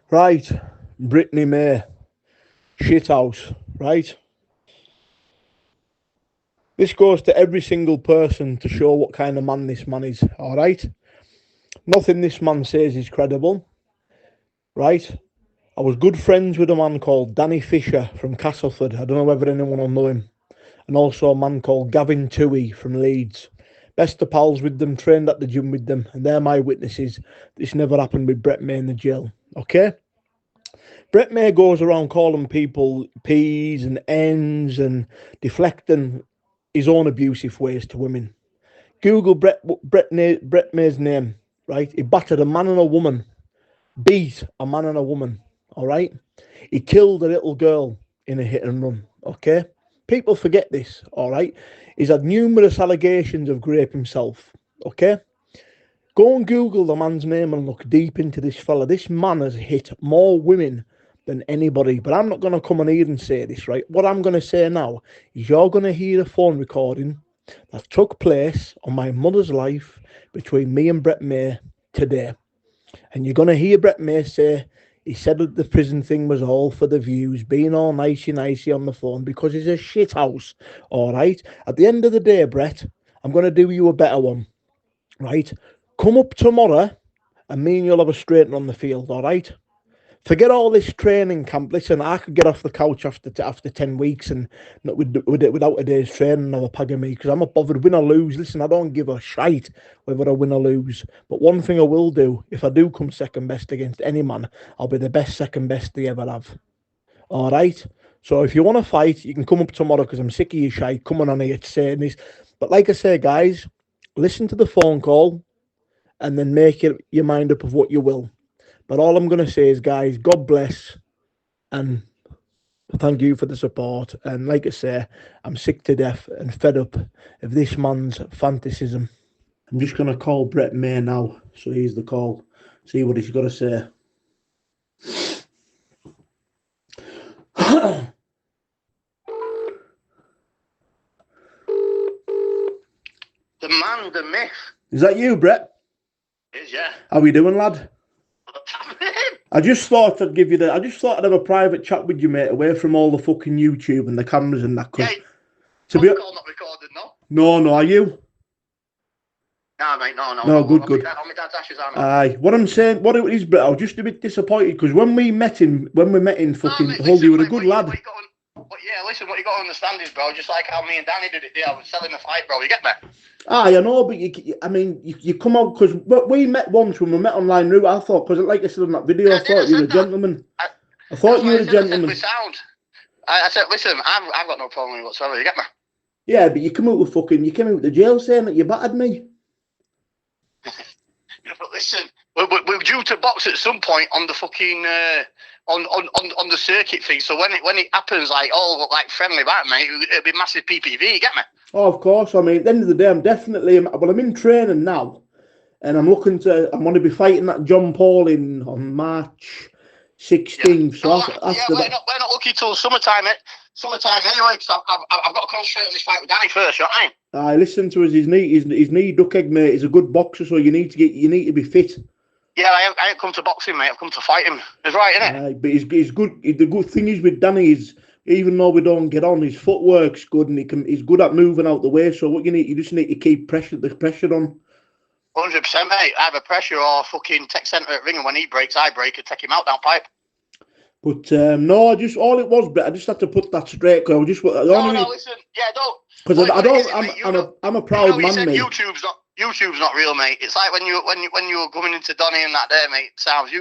Right, Brittany May, shithouse, right? This goes to every single person to show what kind of man this man is, alright? Nothing this man says is credible, right? I was good friends with a man called Danny Fisher from Castleford. I don't know whether anyone will know him. And also a man called Gavin Toohey from Leeds. Best of pals with them, trained at the gym with them, and they're my witnesses. This never happened with Brett May in the jail, okay? Brett May goes around calling people P's and N's and deflecting his own abusive ways to women. Google Brett May's name, right? He battered a man and a woman, beat a man and a woman, all right? He killed a little girl in a hit and run, okay? People forget this, all right? He's had numerous allegations of rape himself, okay? Go and Google the man's name and look deep into this fella. This man has hit more women than anybody. But I'm not going to come on here and say this, right? What I'm going to say now is you're going to hear a phone recording that took place on my mother's life between me and Brett May today. And you're going to hear Brett May say he said that the prison thing was all for the views, being all nicey on the phone because he's a shit house. All right. At the end of the day, Brett, I'm going to do you a better one. Right. Come up tomorrow and me and you'll have a straighten on the field. All right. Forget all this training camp. Listen, I could get off the couch after 10 weeks and not without a day's training or a pag of me because I'm not bothered win or lose. Listen, I don't give a shite whether I win or lose. But one thing I will do, if I do come second best against any man, I'll be the best second best they ever have. All right? So if you want to fight, you can come up tomorrow because I'm sick of your shite coming on here saying this. But like I say, guys, listen to the phone call and then make your mind up of what you will. But all I'm going to say is, guys, God bless and thank you for the support. And like I say, I'm sick to death and fed up of this man's fantasism. I'm just going to call Brett May now. So here's the call. See what he's got to say. The man, the myth. Is that you, Brett? It is, yeah. How are you doing, lad? What's happening? I just thought I'd have a private chat with you, mate, away from all the fucking YouTube and the cameras and that. Yeah, to be call not recorded, no? No, are you? Nah, mate, no. No, good. On my dad's ashes, aren't Aye, what I'm saying, what it is, Brett, I was just a bit disappointed because when we met in fucking Hull, you were a good lad. Listen, what you got to understand is, bro, just like how me and Danny did it there, I was selling the fight, bro, you get me? Aye, I know, but you come out, because we met once when we met online, I thought, because like I said on that video, I thought you were a gentleman. I thought you were a gentleman. I said, listen, I've got no problem whatsoever, you get me? Yeah, but you came out with the jail saying that you battered me. But listen, we're due to box at some point on the fucking on the circuit thing. So when it happens, like all like friendly back, mate, it'll be massive PPV. You get me? Oh, of course. I mean, at the end of the day, I'm in training now, and I'm going to be fighting that John Paul on March 16th. Yeah. So after we're not lucky till summertime. Summertime anyway. Because I've got to concentrate on this fight with Danny first. You know what I mean? I listen to his knee duck egg, mate. He's a good boxer, so you need to be fit. Yeah, I ain't come to boxing, mate. I've come to fight him. It's right, isn't it? But he's good. The good thing is with Danny is, even though we don't get on, his footwork's good and he's good at moving out the way. So what you just need to keep the pressure on. 100%, mate. Either pressure or fucking take centre at ring, and when he breaks, I break and take him out down pipe. But no, all it was, but I just had to put that straight. Cause Listen, yeah, don't. Because I'm a proud man, mate. YouTube's not real, mate. It's like when you were coming into Donny and that there, mate. Sounds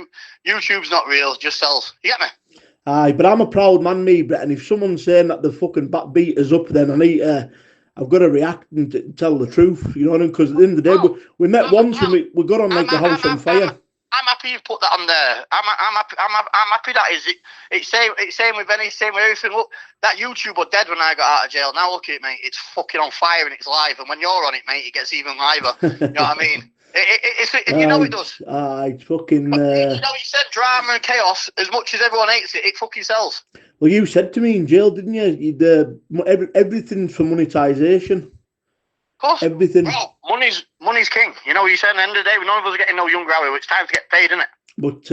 YouTube's not real, just sells. You get me? Aye, but I'm a proud man, me, Brett. And if someone's saying that the fucking back beat us up, then I've got to react and tell the truth. You know what I mean? Because at the end of the day, we met once and we got on like the house on fire. I'm happy you've put that on there. I'm happy that is it. It's same with everything. Look, that YouTube was dead when I got out of jail. Now look at it, mate. It's fucking on fire and it's live. And when you're on it, mate, it gets even liver. You know what I mean? You know it does. It's fucking. You said drama and chaos. As much as everyone hates it, it fucking sells. Well, you said to me in jail, didn't you? Everything's for monetization. Of course. Everything. Well, money's king. You know what you said at the end of the day, none of us are getting no younger, are we? It's time to get paid, isn't it? But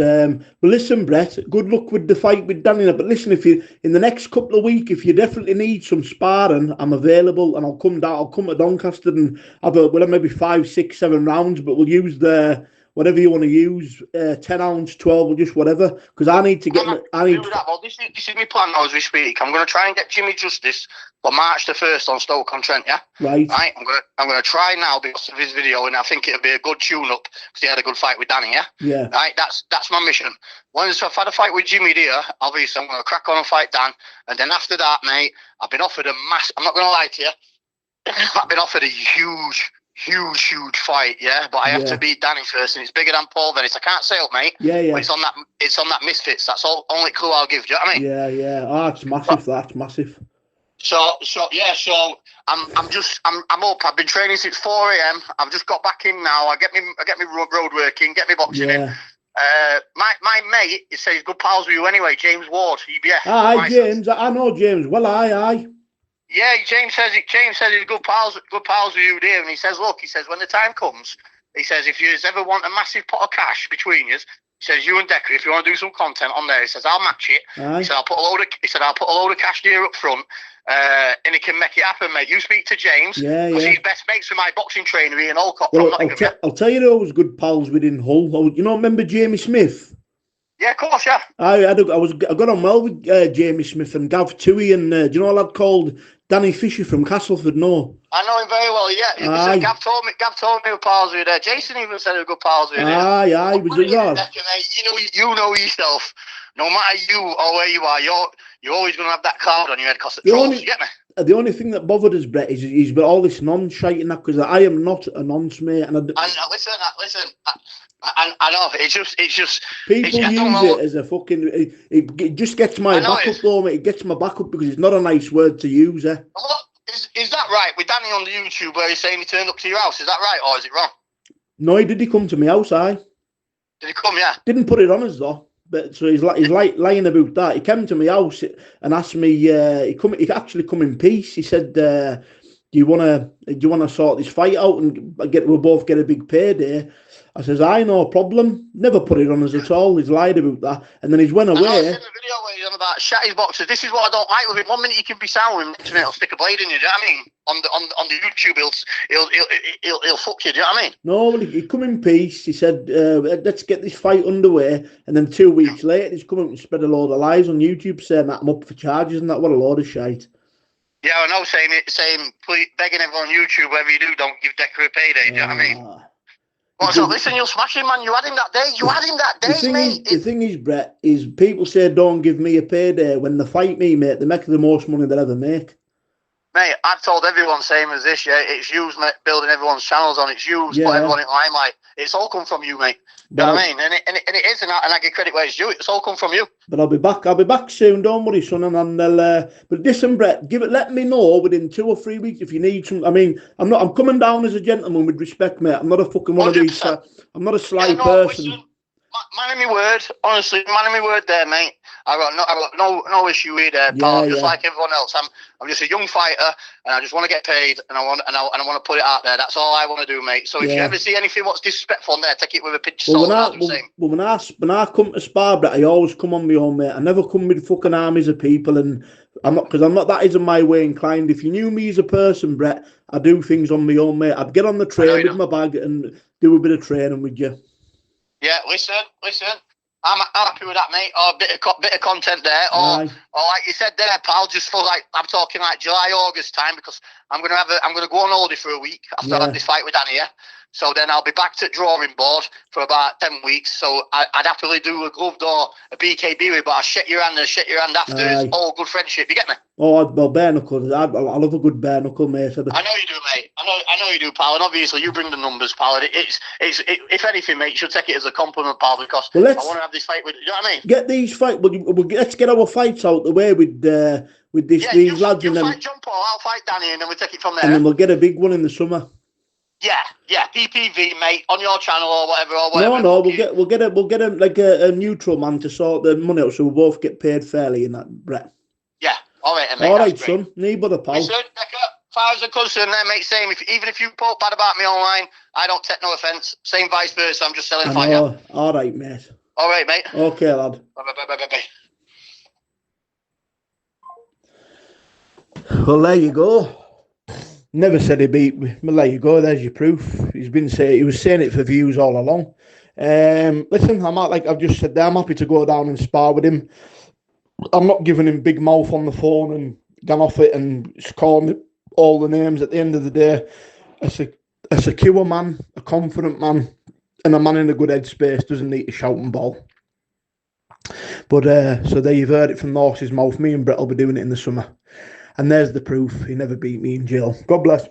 listen, Brett, good luck with the fight with Danny. But listen, if you in the next couple of weeks, if you definitely need some sparring, I'm available, and I'll come down. I'll come to Doncaster and have maybe 5, 6, 7 rounds. But we'll use the whatever you want to use, 10 ounce, 12, or just whatever. Because I need to get. I need. That. Well, this is my plan now as we speak. I'm going to try and get Jimmy Justice for March the 1st on Stoke-on-Trent. Yeah. Right. I'm gonna try now because of his video, and I think it'll be a good tune-up because he had a good fight with Danny. Yeah. Yeah. Right. That's my mission. Once I've had a fight with Jimmy there, obviously I'm going to crack on and fight Dan, and then after that, mate, I've been offered a mass. I'm not going to lie to you. I've been offered a huge fight, yeah. But I have to beat Danny first, and it's bigger than Paul Venice. I can't say it, mate. Yeah. But it's on that Misfits. That's all. Only clue I'll give. Do you know what I mean? Yeah. Oh, it's massive. That's massive. So I'm up. I've been training since 4 a.m. I've just got back in now. I get me road working, get me boxing in. My mate, he says he's good pals with you anyway. James Ward, EBF. Hi, James. I know James. Well, aye. Yeah, James says he's good pals with you there, and he says, look, when the time comes, he says if you ever want a massive pot of cash between you, he says you and DECCA, if you want to do some content on there, he says I'll match it. Aye. He said I'll put a load of cash there up front, and he can make it happen, mate. You speak to James, because he's best mates with my boxing trainer Ian Olcott. Well, I'll tell you who was good pals with in Hull. You know, remember Jamie Smith? Yeah, of course, yeah. I got on well with Jamie Smith and Gav Toohey, and do you know a lad called Danny Fisher from Castleford? No, I know him very well. Yeah, Gav told me we were pals with there. Jason even said we were good pals with there. Aye, was it right? You know yourself. No matter you or where you are, you're always going to have that cloud on your head because of trolls. You get me? The only thing that bothered us, Brett, is he's got all this non-shite and that, because I am not a nonce, mate. And listen. I know it's just people use it as a fucking. It just gets my back up, though, mate. It gets my back up because it's not a nice word to use, eh? Is that right with Danny on the YouTube where he's saying he turned up to your house? Is that right or is it wrong? No, he did come to my house, aye. Did he come? Yeah. Didn't put it on us though. But so he's lying about that. He came to my house and asked me. He actually come in peace. He said, "Do you wanna sort this fight out and we'll both get a big payday?" I says, no problem. Never put it on us at all. He's lied about that. And then he's went away. I've seen the video where he's on about shatty boxers. This is what I don't like with him. 1 minute you can be sound with him, next minute he'll stick a blade in you. Do you know what I mean? On the YouTube, he'll fuck you. Do you know what I mean? No, well, he come in peace. He said, let's get this fight underway. And then 2 weeks later, he's come up and spread a load of lies on YouTube saying that I'm up for charges and that. What a load of shite. Yeah, I know, saying please, begging everyone on YouTube, whatever you do, don't give DECCA a payday. Do you know what I mean? So listen, you'll smash him, man. You had him that day. Mate. The thing is, Brett, is people say don't give me a payday. When they fight me, mate, they make the most money they'll ever make. Mate, I've told everyone same as this, yeah. It's used, mate, building everyone's channels on. It's used, put everyone in limelight. It's all come from you, mate. You know what I mean? And it is, and I give credit where it's due. It's all come from you. But I'll be back soon. Don't worry, son. And they'll. But listen, Brett, let me know within 2 or 3 weeks if you need some. I mean, I'm coming down as a gentleman with respect, mate. I'm not a fucking one 100%. Of these. I'm not a sly person. Listen, man of my word, honestly, man of my word, there, mate. I got no issue with it, pal. I'm just like everyone else. I'm just a young fighter, and I just want to get paid, and I want to put it out there. That's all I want to do, mate. So if you ever see anything what's disrespectful on there, take it with a pinch of salt. When I come to spar, Brett, I always come on my own, mate. I never come with fucking armies of people, and I'm not that isn't my way inclined. If you knew me as a person, Brett, I do things on my own, mate. I'd get on the train with my bag and do a bit of training with you. Yeah, listen. I'm happy with that, mate. Or a bit of content there, or like you said there, pal. Just for I'm talking like July, August time, because I'm gonna go on holiday for a week after I have this fight with Danny. Yeah? So then I'll be back to drawing board for about 10 weeks. So I'd happily do a gloved or a BKB with, but I'll shake your hand after. It's all good friendship. You get me? Oh, well, bare knuckles. I love a good bare knuckle, mate. I know you do, mate. I know you do, pal. And obviously, you bring the numbers, pal. It's if anything, mate, you should take it as a compliment, pal, because I want to have this fight with. You know what I mean? Get these fights. Let's get our fights out the way with these lads. You fight John Paul, I'll fight Danny, and then we'll take it from there. And then we'll get a big one in the summer. Yeah, PPV, mate, on your channel or whatever. No, we'll get a neutral man to sort the money out, so we'll both get paid fairly in that, Brett. Yeah, all right, mate. All right, son. Need but a pal. Listen, DECCA, far as a concern, there, mate. Same. Even if you talk bad about me online, I don't take no offence. Same vice versa. I'm just selling fire. All right, mate. All right, mate. Okay, lad. Bye. Well, there you go. Never said he beat me. Well, there you go. There's your proof. He was saying it for views all along. Listen, like I've just said there, I'm happy to go down and spar with him. I'm not giving him big mouth on the phone and gone off it and just calling all the names. At the end of the day, a secure man, a confident man, and a man in a good headspace doesn't need to shout and ball. But so there you've heard it from the horse's mouth. Me and Brett will be doing it in the summer. And there's the proof. He never beat me in jail. God bless.